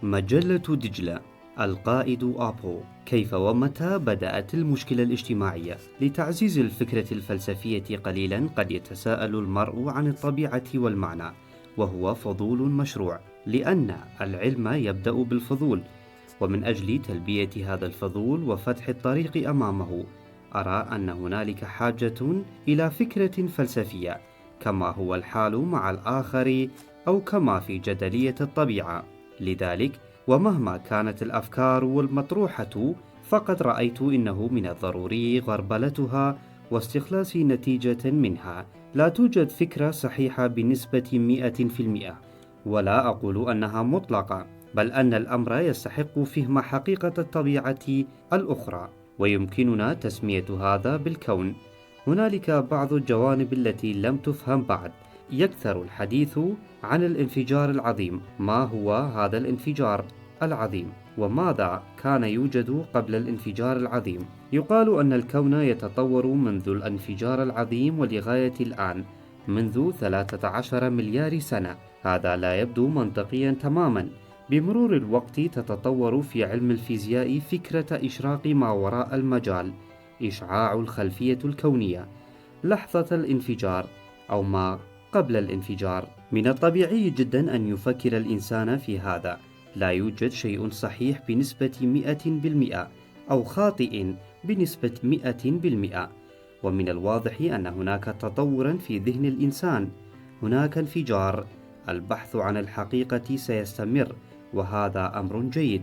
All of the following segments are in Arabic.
مجلة دجلة. القائد آبو. كيف ومتى بدأت المشكلة الاجتماعية؟ لتعزيز الفكرة الفلسفية قليلا، قد يتساءل المرء عن الطبيعة والمعنى، وهو فضول مشروع، لأن العلم يبدأ بالفضول، ومن أجل تلبية هذا الفضول وفتح الطريق أمامه، أرى أن هنالك حاجة إلى فكرة فلسفية، كما هو الحال مع الآخر أو كما في جدلية الطبيعة. لذلك، ومهما كانت الأفكار المطروحة، فقد رأيت إنه من الضروري غربلتها واستخلاص نتيجة منها. لا توجد فكرة صحيحة بنسبة 100%، ولا أقول أنها مطلقة، بل أن الأمر يستحق فهم حقيقة الطبيعة الأخرى، ويمكننا تسمية هذا بالكون. هنالك بعض الجوانب التي لم تفهم بعد. يكثر الحديث عن الانفجار العظيم. ما هو هذا الانفجار العظيم؟ وماذا كان يوجد قبل الانفجار العظيم؟ يقال أن الكون يتطور منذ الانفجار العظيم ولغاية الآن منذ 13 مليار سنة. هذا لا يبدو منطقيا تماما. بمرور الوقت تتطور في علم الفيزياء فكرة إشراق ما وراء المجال، إشعاع الخلفية الكونية، لحظة الانفجار أو ما قبل الانفجار. من الطبيعي جدا أن يفكر الإنسان في هذا. لا يوجد شيء صحيح بنسبة 100% أو خاطئ بنسبة 100%. ومن الواضح أن هناك تطورا في ذهن الإنسان. هناك انفجار. البحث عن الحقيقة سيستمر، وهذا أمر جيد.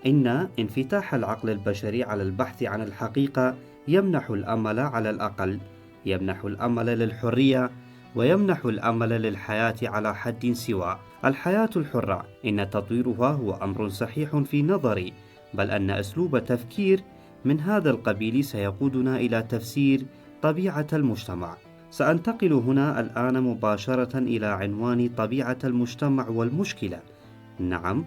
إن انفتاح العقل البشري على البحث عن الحقيقة يمنح الأمل، على الأقل يمنح الأمل للحرية، ويمنح الأمل للحياة على حد سواء. الحياة الحرة إن تطويرها هو أمر صحيح في نظري، بل أن أسلوب تفكير من هذا القبيل سيقودنا إلى تفسير طبيعة المجتمع. سأنتقل هنا الآن مباشرة إلى عنوان طبيعة المجتمع والمشكلة. نعم،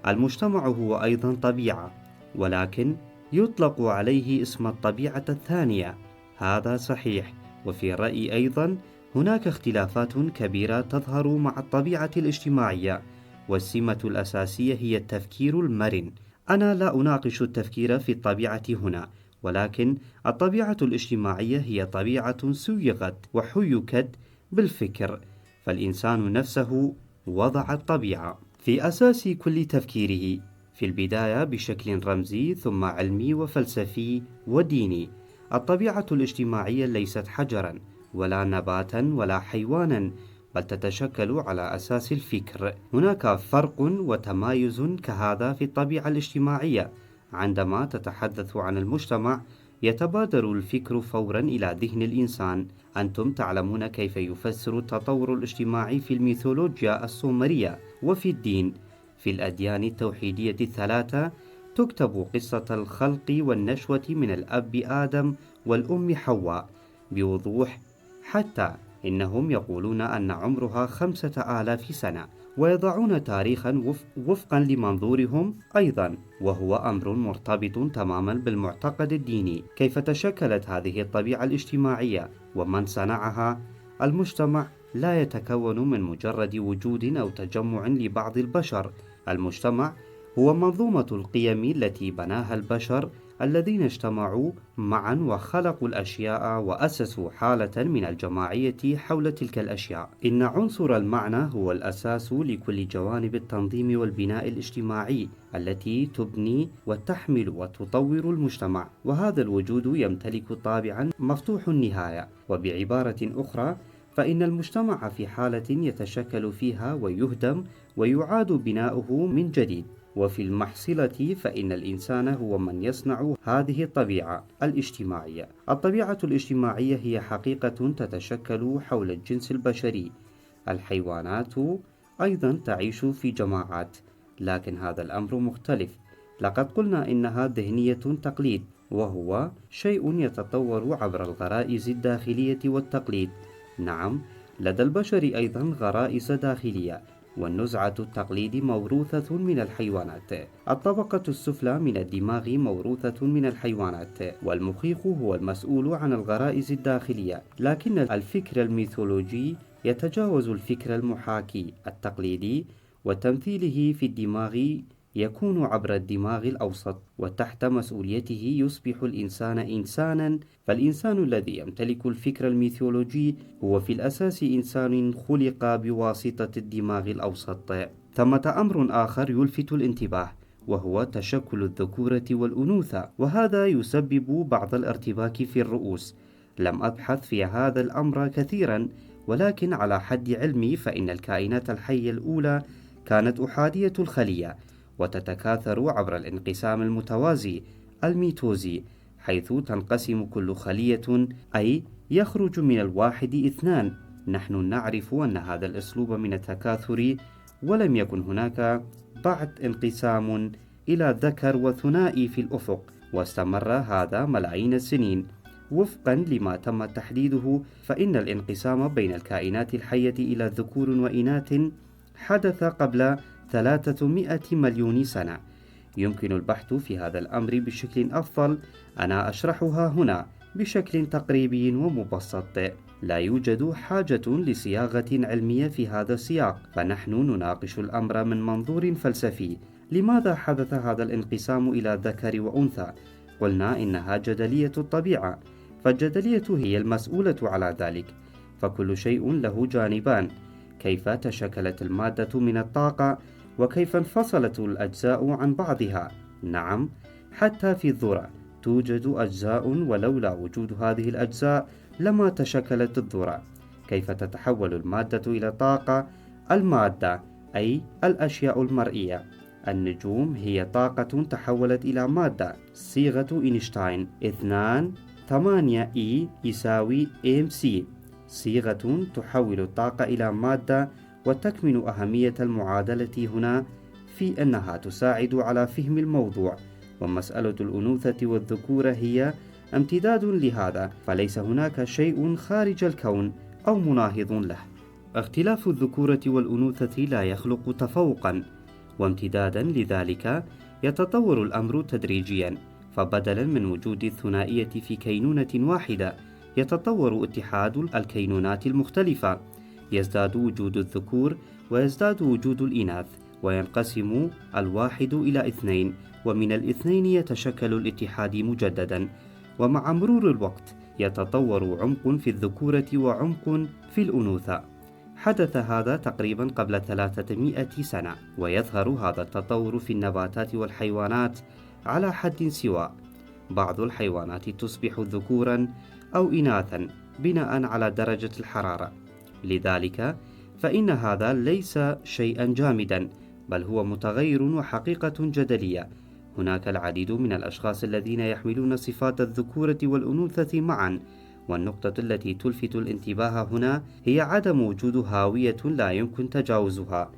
المجتمع هو أيضا طبيعة، ولكن يطلق عليه اسم الطبيعة الثانية. هذا صحيح، وفي رأيي أيضا هناك اختلافات كبيرة تظهر مع الطبيعة الاجتماعية، والسمة الأساسية هي التفكير المرن. أنا لا أناقش التفكير في الطبيعة هنا، ولكن الطبيعة الاجتماعية هي طبيعة سُيّغت وحُيُّكت بالفكر، فالإنسان نفسه وضع الطبيعة في أساس كل تفكيره، في البداية بشكل رمزي ثم علمي وفلسفي وديني. الطبيعة الاجتماعية ليست حجرا ولا نباتا ولا حيوانا، بل تتشكل على أساس الفكر. هناك فرق وتمايز كهذا في الطبيعة الاجتماعية. عندما تتحدث عن المجتمع، يتبادر الفكر فورا إلى ذهن الإنسان. أنتم تعلمون كيف يفسر التطور الاجتماعي في الميثولوجيا السومرية وفي الدين. في الأديان التوحيدية الثلاثة تكتب قصة الخلق والنشوة من الأب آدم والأم حواء بوضوح، حتى إنهم يقولون أن عمرها 5000 سنة، ويضعون تاريخا وفقا لمنظورهم أيضا، وهو أمر مرتبط تماما بالمعتقد الديني. كيف تشكلت هذه الطبيعة الاجتماعية ومن صنعها؟ المجتمع لا يتكون من مجرد وجود أو تجمع لبعض البشر. المجتمع هو منظومة القيم التي بناها البشر الذين اجتمعوا معا وخلقوا الأشياء وأسسوا حالة من الجماعية حول تلك الأشياء. إن عنصر المعنى هو الأساس لكل جوانب التنظيم والبناء الاجتماعي التي تبني وتحمل وتطور المجتمع، وهذا الوجود يمتلك طابعا مفتوح النهاية. وبعبارة أخرى، فإن المجتمع في حالة يتشكل فيها ويهدم ويعاد بناؤه من جديد، وفي المحصلة فإن الإنسان هو من يصنع هذه الطبيعة الاجتماعية. الطبيعة الاجتماعية هي حقيقة تتشكل حول الجنس البشري. الحيوانات أيضا تعيش في جماعات، لكن هذا الأمر مختلف. لقد قلنا إنها ذهنية تقليد، وهو شيء يتطور عبر الغرائز الداخلية والتقليد. نعم، لدى البشر أيضا غرائز داخلية، والنزعة التقليد موروثة من الحيوانات. الطبقة السفلى من الدماغ موروثة من الحيوانات، والمخيخ هو المسؤول عن الغرائز الداخلية. لكن الفكر الميثولوجي يتجاوز الفكر المحاكي التقليدي وتمثيله في الدماغ يكون عبر الدماغ الأوسط، وتحت مسؤوليته يصبح الإنسان إنسانا. فالإنسان الذي يمتلك الفكر الميثولوجي هو في الأساس إنسان خلق بواسطة الدماغ الأوسط. ثمة أمر آخر يلفت الانتباه، وهو تشكل الذكورة والأنوثة، وهذا يسبب بعض الارتباك في الرؤوس. لم أبحث في هذا الأمر كثيرا، ولكن على حد علمي فإن الكائنات الحية الأولى كانت أحادية الخلية، وتتكاثر عبر الانقسام المتوازي الميتوزي، حيث تنقسم كل خلية، أي يخرج من الواحد اثنان. نحن نعرف أن هذا الأسلوب من التكاثر، ولم يكن هناك بعد انقسام إلى ذكر وثنائي في الأفق، واستمر هذا ملايين السنين. وفقا لما تم تحديده، فإن الانقسام بين الكائنات الحية إلى ذكور وإناث حدث قبل 300 مليون سنة. يمكن البحث في هذا الأمر بشكل أفضل، أنا أشرحها هنا بشكل تقريبي ومبسط. لا يوجد حاجة لصياغة علمية في هذا السياق، فنحن نناقش الأمر من منظور فلسفي. لماذا حدث هذا الانقسام إلى ذكر وأنثى؟ قلنا إنها جدلية الطبيعة، فالجدلية هي المسؤولة على ذلك. فكل شيء له جانبان: كيف تشكلت المادة من الطاقة، وكيف انفصلت الأجزاء عن بعضها. نعم، حتى في الذرة توجد أجزاء، ولولا وجود هذه الأجزاء لما تشكلت الذرة. كيف تتحول المادة إلى طاقة؟ المادة أي الأشياء المرئية. النجوم هي طاقة تحولت إلى مادة. صيغة إينشتاين 2.8 يساوي mc، صيغة تحول الطاقة إلى مادة. وتكمن أهمية المعادلة هنا في أنها تساعد على فهم الموضوع. ومسألة الأنوثة والذكورة هي امتداد لهذا، فليس هناك شيء خارج الكون أو مناهض له. اختلاف الذكورة والأنوثة لا يخلق تفوقا، وامتدادا لذلك يتطور الأمر تدريجيا. فبدلا من وجود الثنائية في كينونة واحدة، يتطور اتحاد الكينونات المختلفة. يزداد وجود الذكور ويزداد وجود الإناث، وينقسم الواحد إلى اثنين، ومن الاثنين يتشكل الاتحاد مجددا. ومع مرور الوقت يتطور عمق في الذكورة وعمق في الأنوثة. حدث هذا تقريبا قبل 300 سنة، ويظهر هذا التطور في النباتات والحيوانات على حد سواء. بعض الحيوانات تصبح ذكورا أو إناثا بناء على درجة الحرارة. لذلك فإن هذا ليس شيئا جامدا، بل هو متغير وحقيقة جدلية. هناك العديد من الأشخاص الذين يحملون صفات الذكورة والأنوثة معا، والنقطة التي تلفت الانتباه هنا هي عدم وجود هاوية لا يمكن تجاوزها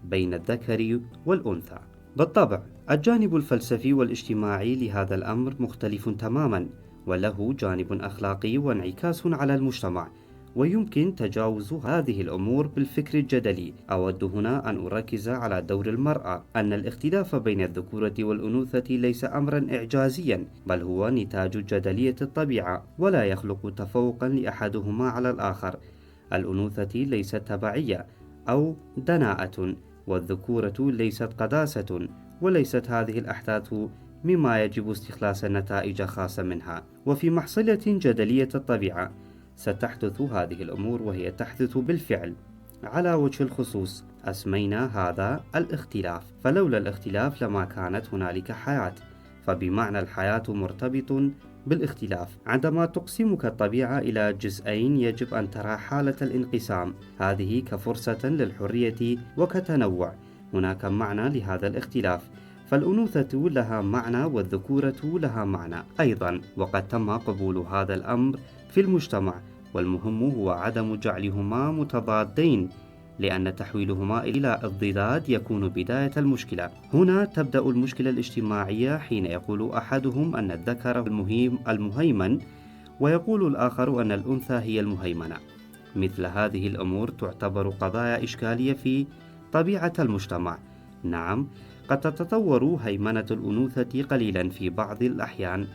بين الذكر والأنثى. بالطبع الجانب الفلسفي والاجتماعي لهذا الأمر مختلف تماما، وله جانب أخلاقي وانعكاس على المجتمع، ويمكن تجاوز هذه الأمور بالفكر الجدلي. أود هنا أن أركز على دور المرأة، أن الاختلاف بين الذكورة والأنوثة ليس أمرا إعجازيا، بل هو نتاج جدلية الطبيعة، ولا يخلق تفوقا لأحدهما على الآخر. الأنوثة ليست تبعية أو دناءة، والذكورة ليست قداسة، وليست هذه الأحداث مما يجب استخلاص النتائج خاصة منها. وفي محصلة جدلية الطبيعة ستحدث هذه الأمور، وهي تحدث بالفعل. على وجه الخصوص أسمينا هذا الاختلاف، فلولا الاختلاف لما كانت هنالك حياة، فبمعنى الحياة مرتبط بالاختلاف. عندما تقسمك الطبيعة إلى جزئين يجب أن ترى حالة الانقسام هذه كفرصة للحرية وكتنوع. هناك معنى لهذا الاختلاف، فالأنوثة لها معنى والذكورة لها معنى أيضا، وقد تم قبول هذا الأمر في المجتمع. والمهم هو عدم جعلهما متضادين، لأن تحويلهما إلى اضطهاد يكون بداية المشكلة. هنا تبدأ المشكلة الاجتماعية، حين يقول أحدهم أن الذكر المهيمن، ويقول الآخر أن الأنثى هي المهيمنة. مثل هذه الأمور تعتبر قضايا إشكالية في طبيعة المجتمع. نعم، قد تتطور هيمنة الأنوثة قليلا في بعض الأحيان،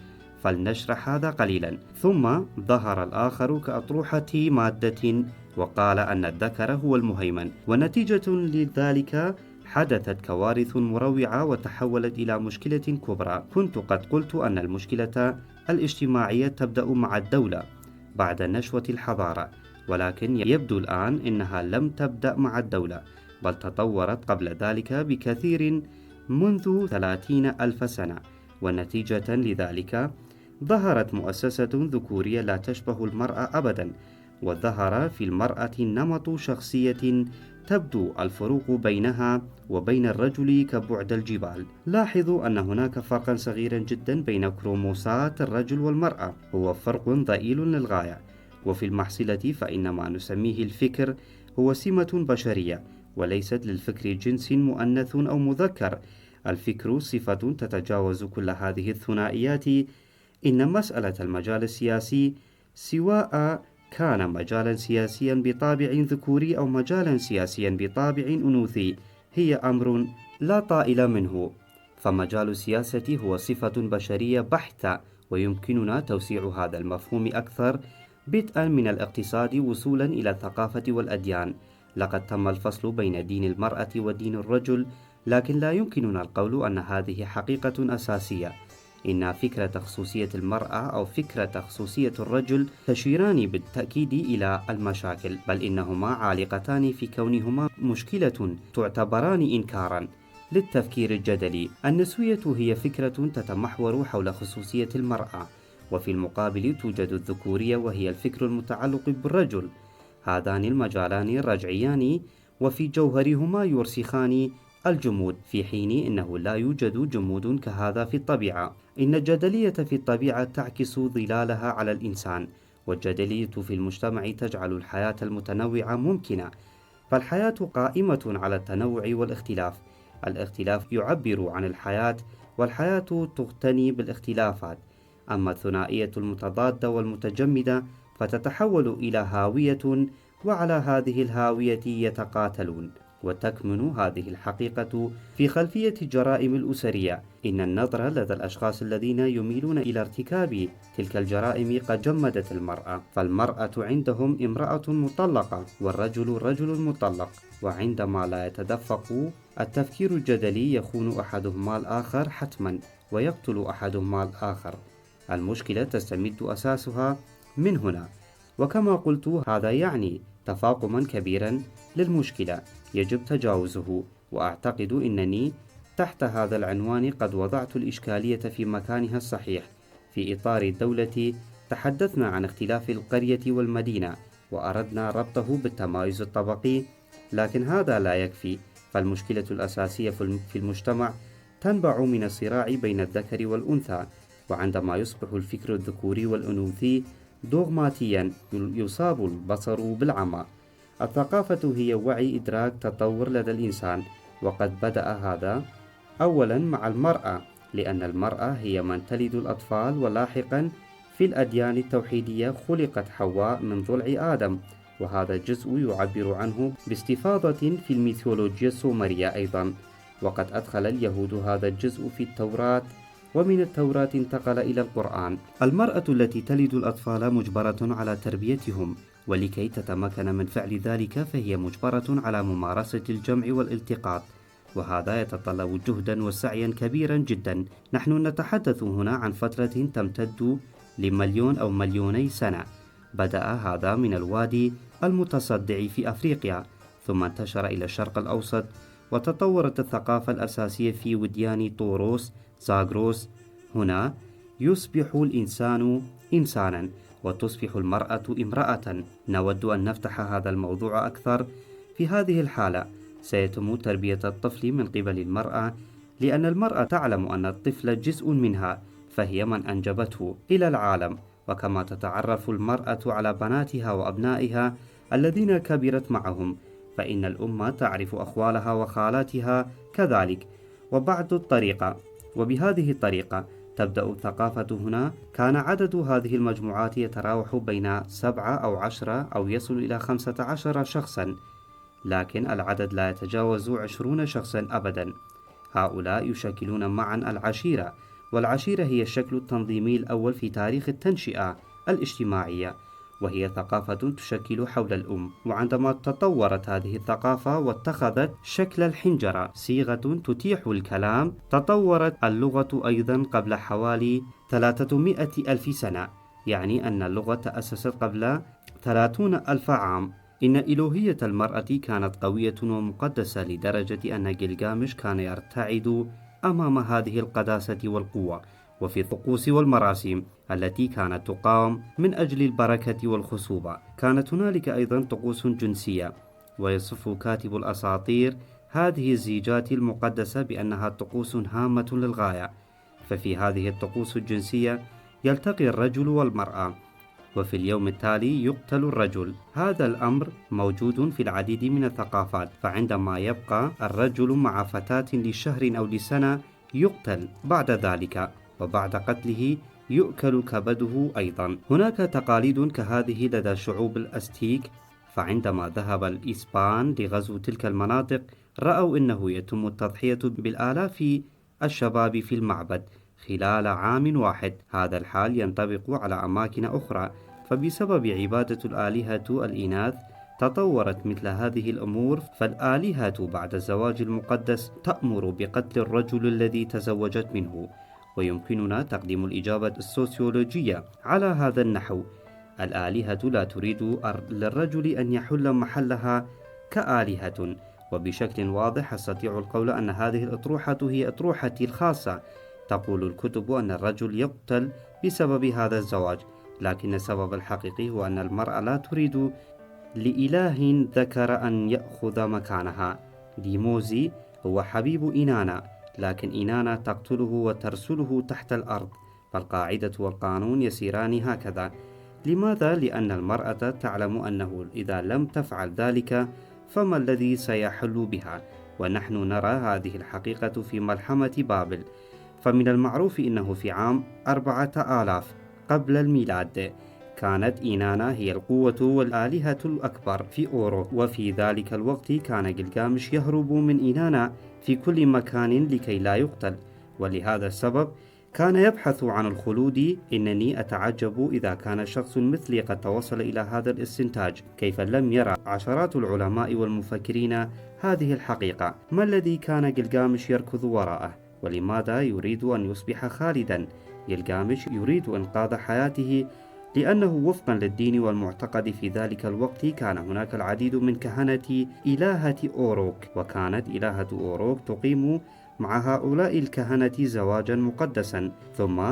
فلنشرح هذا قليلا. ثم ظهر الآخر كأطروحة مادة وقال أن الذكر هو المهيمن، ونتيجة لذلك حدثت كوارث مروعة وتحولت إلى مشكلة كبرى. كنت قد قلت أن المشكلة الاجتماعية تبدأ مع الدولة بعد نشوة الحضارة، ولكن يبدو الآن أنها لم تبدأ مع الدولة، بل تطورت قبل ذلك بكثير منذ 30 ألف سنة. ونتيجة لذلك ظهرت مؤسسة ذكورية لا تشبه المرأة أبدا، وظهر في المرأة نمط شخصية تبدو الفروق بينها وبين الرجل كبعد الجبال. لاحظوا أن هناك فرقا صغيرا جدا بين كروموسات الرجل والمرأة، هو فرق ضئيل للغاية، وفي المحصلة فإن ما نسميه الفكر هو سمة بشرية، وليست للفكر جنس مؤنث أو مذكر. الفكر صفة تتجاوز كل هذه الثنائيات. إن مسألة المجال السياسي، سواء كان مجالا سياسيا بطابع ذكوري أو مجالا سياسيا بطابع أنوثي، هي أمر لا طائل منه. فمجال السياسة هو صفة بشرية بحتة، ويمكننا توسيع هذا المفهوم أكثر بدءا من الاقتصاد وصولا إلى الثقافة والأديان. لقد تم الفصل بين دين المرأة ودين الرجل، لكن لا يمكننا القول أن هذه حقيقة أساسية. إن فكرة خصوصية المرأة أو فكرة خصوصية الرجل تشيران بالتأكيد إلى المشاكل، بل إنهما عالقتان في كونهما مشكلة تعتبران إنكارا للتفكير الجدلي. النسوية هي فكرة تتمحور حول خصوصية المرأة، وفي المقابل توجد الذكورية وهي الفكر المتعلق بالرجل. هذان المجالان رجعيان، وفي جوهرهما يرسخان الجمود، في حين إنه لا يوجد جمود كهذا في الطبيعة. إن الجدلية في الطبيعة تعكس ظلالها على الإنسان، والجدلية في المجتمع تجعل الحياة المتنوعة ممكنة، فالحياة قائمة على التنوع والاختلاف. الاختلاف يعبر عن الحياة، والحياة تغتني بالاختلافات. أما الثنائية المتضادة والمتجمدة فتتحول إلى هاوية، وعلى هذه الهاوية يتقاتلون. وتكمن هذه الحقيقة في خلفية الجرائم الأسرية. إن النظر لدى الأشخاص الذين يميلون إلى ارتكاب تلك الجرائم قد جمدت المرأة، فالمرأة عندهم امرأة مطلقة، والرجل رجل مطلق. وعندما لا يتدفق التفكير الجدلي يخون أحدهما الآخر حتما، ويقتل أحدهما الآخر. المشكلة تستمد أساسها من هنا، وكما قلت هذا يعني تفاقما كبيرا للمشكلة يجب تجاوزه. وأعتقد أنني تحت هذا العنوان قد وضعت الإشكالية في مكانها الصحيح. في إطار الدولة تحدثنا عن اختلاف القرية والمدينة، وأردنا ربطه بالتمايز الطبقي، لكن هذا لا يكفي. فالمشكلة الأساسية في المجتمع تنبع من الصراع بين الذكر والأنثى، وعندما يصبح الفكر الذكوري والأنوثي دوغماتيا يصاب البصر بالعمى. الثقافة هي وعي إدراك تطور لدى الإنسان، وقد بدأ هذا أولا مع المرأة، لأن المرأة هي من تلد الأطفال، ولاحقا في الأديان التوحيدية خلقت حواء من ضلع آدم، وهذا الجزء يعبر عنه باستفاضة في الميثولوجيا السومرية أيضا. وقد أدخل اليهود هذا الجزء في التوراة، ومن التوراة انتقل إلى القرآن. المرأة التي تلد الأطفال مجبرة على تربيتهم، ولكي تتمكن من فعل ذلك فهي مجبرة على ممارسة الجمع والالتقاط، وهذا يتطلب جهدا وسعيا كبيرا جدا. نحن نتحدث هنا عن فترة تمتد لمليون أو مليوني سنة. بدأ هذا من الوادي المتصدع في أفريقيا، ثم انتشر إلى الشرق الأوسط، وتطورت الثقافة الأساسية في وديان طوروس زاغروس. هنا يصبح الإنسان إنسانا، وتصبح المرأة امرأة. نود أن نفتح هذا الموضوع أكثر. في هذه الحالة سيتم تربية الطفل من قبل المرأة، لأن المرأة تعلم أن الطفل جزء منها، فهي من أنجبته إلى العالم. وكما تتعرف المرأة على بناتها وأبنائها الذين كبرت معهم، فإن الأم تعرف أخوالها وخالاتها كذلك، وبعد الطريقة. وبهذه الطريقة تبدأ الثقافة هنا. كان عدد هذه المجموعات يتراوح بين 7 أو 10 أو يصل إلى 15 شخصا، لكن العدد لا يتجاوز 20 شخصا أبدا. هؤلاء يشكلون معا العشيرة، والعشيرة هي الشكل التنظيمي الأول في تاريخ التنشئة الاجتماعية، وهي ثقافة تشكل حول الأم. وعندما تطورت هذه الثقافة واتخذت شكل الحنجرة، صيغة تتيح الكلام، تطورت اللغة أيضا قبل حوالي 300 ألف سنة، يعني أن اللغة تأسست قبل 30 ألف عام. إن إلوهية المرأة كانت قوية ومقدسة لدرجة أن جلجامش كان يرتعد أمام هذه القداسة والقوة. وفي الطقوس والمراسم التي كانت تقام من أجل البركة والخصوبة، كانت هنالك أيضا طقوس جنسية، ويصف كاتب الأساطير هذه الزيجات المقدسة بأنها طقوس هامة للغاية. ففي هذه الطقوس الجنسية يلتقي الرجل والمرأة، وفي اليوم التالي يقتل الرجل. هذا الأمر موجود في العديد من الثقافات، فعندما يبقى الرجل مع فتاة لشهر أو لسنة يقتل بعد ذلك، وبعد قتله يؤكل كبده أيضا. هناك تقاليد كهذه لدى شعوب الأستيك، فعندما ذهب الإسبان لغزو تلك المناطق رأوا أنه يتم التضحية بالآلاف الشباب في المعبد خلال عام واحد. هذا الحال ينطبق على أماكن أخرى، فبسبب عبادة الآلهة الإناث تطورت مثل هذه الأمور، فالآلهة بعد الزواج المقدس تأمر بقتل الرجل الذي تزوجت منه. ويمكننا تقديم الإجابة السوسيولوجية على هذا النحو: الآلهة لا تريد للرجل أن يحل محلها كآلهة. وبشكل واضح أستطيع القول أن هذه الأطروحة هي أطروحتي الخاصة. تقول الكتب أن الرجل يقتل بسبب هذا الزواج، لكن السبب الحقيقي هو أن المرأة لا تريد لإله ذكر أن يأخذ مكانها. ديموزي هو حبيب إنانا، لكن إنانا تقتله وترسله تحت الأرض، فالقاعدة والقانون يسيران هكذا. لماذا؟ لأن المرأة تعلم أنه إذا لم تفعل ذلك فما الذي سيحل بها، ونحن نرى هذه الحقيقة في ملحمة بابل. فمن المعروف أنه في عام 4000 قبل الميلاد كانت إنانا هي القوة والآلهة الأكبر في أورو، وفي ذلك الوقت كان جلجامش يهرب من إنانا في كل مكان لكي لا يقتل، ولهذا السبب كان يبحث عن الخلود. إنني أتعجب إذا كان شخص مثلي قد توصل إلى هذا الاستنتاج، كيف لم يرى عشرات العلماء والمفكرين هذه الحقيقة؟ ما الذي كان جلجامش يركض وراءه؟ ولماذا يريد أن يصبح خالدا؟ جلجامش يريد إنقاذ حياته، لأنه وفقا للدين والمعتقد في ذلك الوقت كان هناك العديد من كهنة إلهة أوروك، وكانت إلهة أوروك تقيم مع هؤلاء الكهنة زواجا مقدسا ثم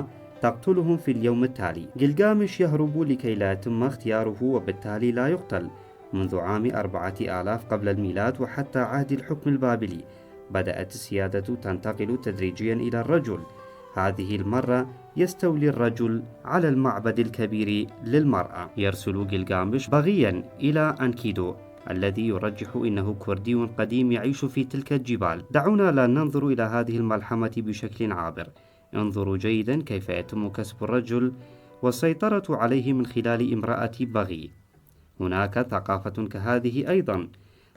تقتلهم في اليوم التالي. جلجامش يهرب لكي لا يتم اختياره وبالتالي لا يقتل. منذ عام 4000 قبل الميلاد وحتى عهد الحكم البابلي بدأت السيادة تنتقل تدريجيا إلى الرجل. هذه المرة يستولي الرجل على المعبد الكبير للمرأة. يرسل جلجامش بغيا إلى أنكيدو الذي يرجح إنه كردي قديم يعيش في تلك الجبال. دعونا لا ننظر إلى هذه الملحمة بشكل عابر. انظروا جيدا كيف يتم كسب الرجل والسيطرة عليه من خلال امرأة بغي. هناك ثقافة كهذه أيضا.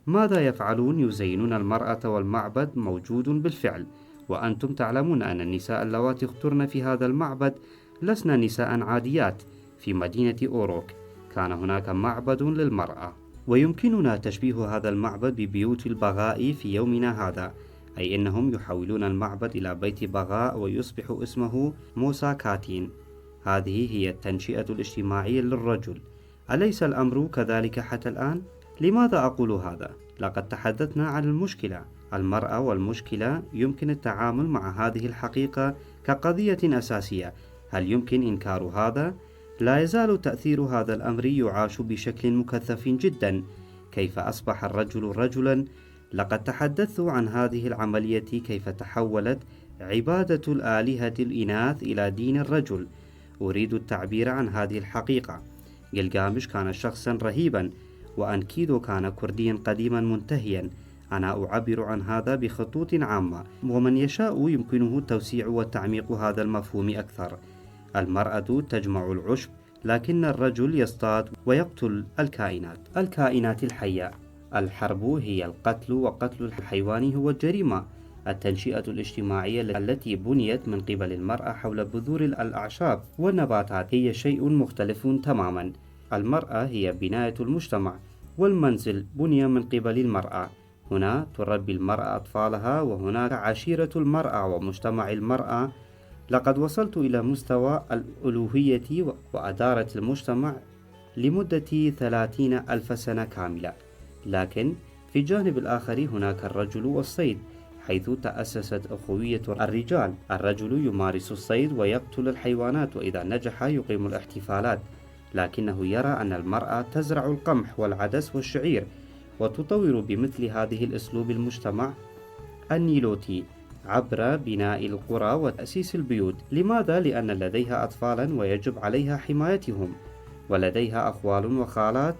ماذا يفعلون؟ يزينون المرأة والمعبد موجود بالفعل، وأنتم تعلمون أن النساء اللواتي اخترن في هذا المعبد لسن نساء عاديات. في مدينة أوروك كان هناك معبد للمرأة، ويمكننا تشبيه هذا المعبد ببيوت البغاء في يومنا هذا، أي أنهم يحولون المعبد إلى بيت بغاء ويصبح اسمه موسى كاتين. هذه هي التنشئة الاجتماعية للرجل. أليس الأمر كذلك حتى الآن؟ لماذا أقول هذا؟ لقد تحدثنا عن المشكلة المرأة، والمشكلة يمكن التعامل مع هذه الحقيقة كقضية أساسية. هل يمكن إنكار هذا؟ لا يزال تأثير هذا الأمر يعاش بشكل مكثف جدا. كيف أصبح الرجل رجلا؟ لقد تحدثت عن هذه العملية، كيف تحولت عبادة الآلهة الإناث إلى دين الرجل. أريد التعبير عن هذه الحقيقة. جلجامش كان شخصا رهيبا، وأنكيدو كان كرديا قديما منتهيا. أنا أعبر عن هذا بخطوط عامة، ومن يشاء يمكنه التوسيع والتعميق هذا المفهوم أكثر. المرأة تجمع العشب، لكن الرجل يصطاد ويقتل الكائنات الحية. الحرب هي القتل، وقتل الحيوان هو الجريمة. التنشئة الاجتماعية التي بنيت من قبل المرأة حول بذور الأعشاب والنباتات هي شيء مختلف تماما. المرأة هي بناية المجتمع، والمنزل بني من قبل المرأة. هنا تربي المرأة أطفالها، وهناك عشيرة المرأة ومجتمع المرأة. لقد وصلت إلى مستوى الألوهية وأدارة المجتمع لمدة 30,000 سنة كاملة. لكن في الجانب الآخر هناك الرجل والصيد، حيث تأسست أخوية الرجال. الرجل يمارس الصيد ويقتل الحيوانات، وإذا نجح يقيم الاحتفالات، لكنه يرى أن المرأة تزرع القمح والعدس والشعير، وتطور بمثل هذه الأسلوب المجتمع النيلوتي عبر بناء القرى وتأسيس البيوت. لماذا؟ لأن لديها أطفالا ويجب عليها حمايتهم، ولديها أخوال وخالات،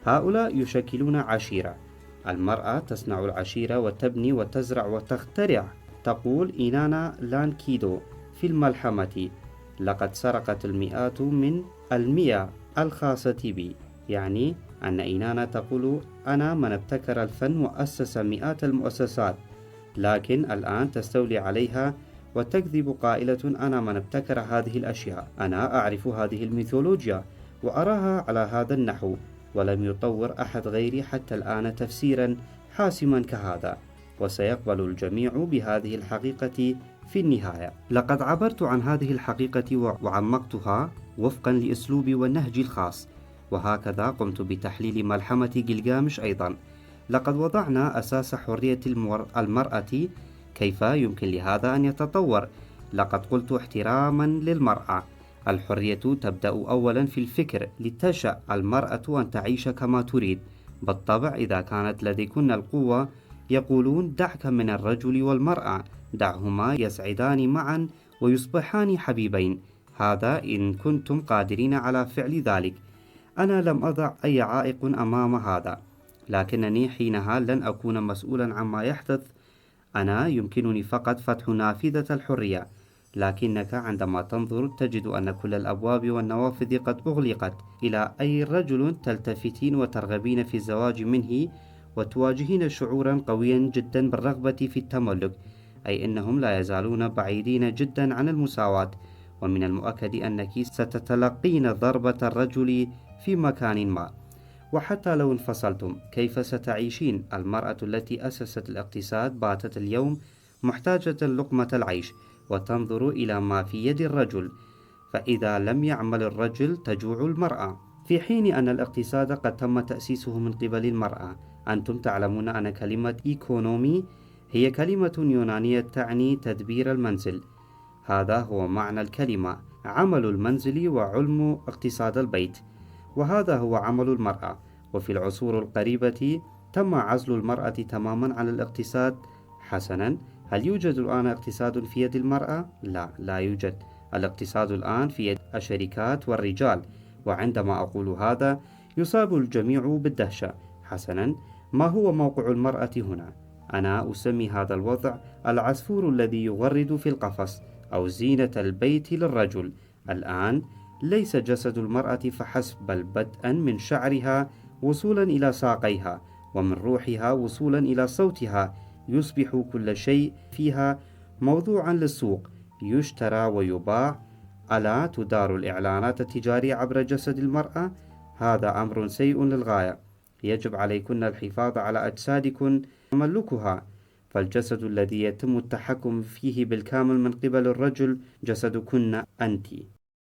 هؤلاء يشكلون عشيرة. المرأة تصنع العشيرة وتبني وتزرع وتخترع. تقول إينانا لانكيدو في الملحمة: لقد سرقت المئات من المئة الخاصة بي. يعني أن إينانا تقول: أنا من ابتكر الفن وأسس مئات المؤسسات، لكن الآن تستولي عليها وتكذب قائلة: أنا من ابتكر هذه الأشياء. أنا أعرف هذه الميثولوجيا وأراها على هذا النحو، ولم يطور أحد غيري حتى الآن تفسيرا حاسما كهذا، وسيقبل الجميع بهذه الحقيقة في النهاية. لقد عبرت عن هذه الحقيقة وعمقتها وفقا لأسلوبي والنهج الخاص، وهكذا قمت بتحليل ملحمة جلجامش أيضا. لقد وضعنا أساس حرية المرأة، كيف يمكن لهذا أن يتطور؟ لقد قلت احتراما للمرأة. الحرية تبدأ أولا في الفكر، لتشأ المرأة أن تعيش كما تريد. بالطبع إذا كانت لديكن القوة، يقولون: دعك من الرجل والمرأة، دعهما يسعدان معا ويصبحان حبيبين. هذا إن كنتم قادرين على فعل ذلك. أنا لم أضع أي عائق أمام هذا، لكنني حينها لن أكون مسؤولا عما يحدث. أنا يمكنني فقط فتح نافذة الحرية، لكنك عندما تنظر تجد أن كل الأبواب والنوافذ قد أغلقت. إلى أي رجل تلتفتين وترغبين في الزواج منه، وتواجهين شعورا قويا جدا بالرغبة في التملك، أي أنهم لا يزالون بعيدين جدا عن المساواة. ومن المؤكد أنك ستتلقين ضربة الرجل في مكان ما. وحتى لو انفصلتم، كيف ستعيشين؟ المرأة التي أسست الاقتصاد باتت اليوم محتاجة لقمة العيش، وتنظر إلى ما في يد الرجل، فإذا لم يعمل الرجل تجوع المرأة، في حين أن الاقتصاد قد تم تأسيسه من قبل المرأة. أنتم تعلمون أن كلمة إيكونومي هي كلمة يونانية تعني تدبير المنزل. هذا هو معنى الكلمة: عمل المنزل وعلم اقتصاد البيت، وهذا هو عمل المرأة. وفي العصور القريبة تم عزل المرأة تماما عن الاقتصاد. حسنا، هل يوجد الآن اقتصاد في يد المرأة؟ لا، لا يوجد. الاقتصاد الآن في يد الشركات والرجال. وعندما أقول هذا يصاب الجميع بالدهشة. حسنا، ما هو موقع المرأة هنا؟ أنا أسمي هذا الوضع العصفور الذي يغرد في القفص، أو زينة البيت للرجل. الآن ليس جسد المرأة فحسب، بل بدءا من شعرها وصولا إلى ساقيها، ومن روحها وصولا إلى صوتها، يصبح كل شيء فيها موضوعا للسوق، يشترى ويباع. ألا تدار الإعلانات التجارية عبر جسد المرأة؟ هذا أمر سيء للغاية. يجب عليكن الحفاظ على أجسادكن وتملكها، فالجسد الذي يتم التحكم فيه بالكامل من قبل الرجل جسدكن أنت.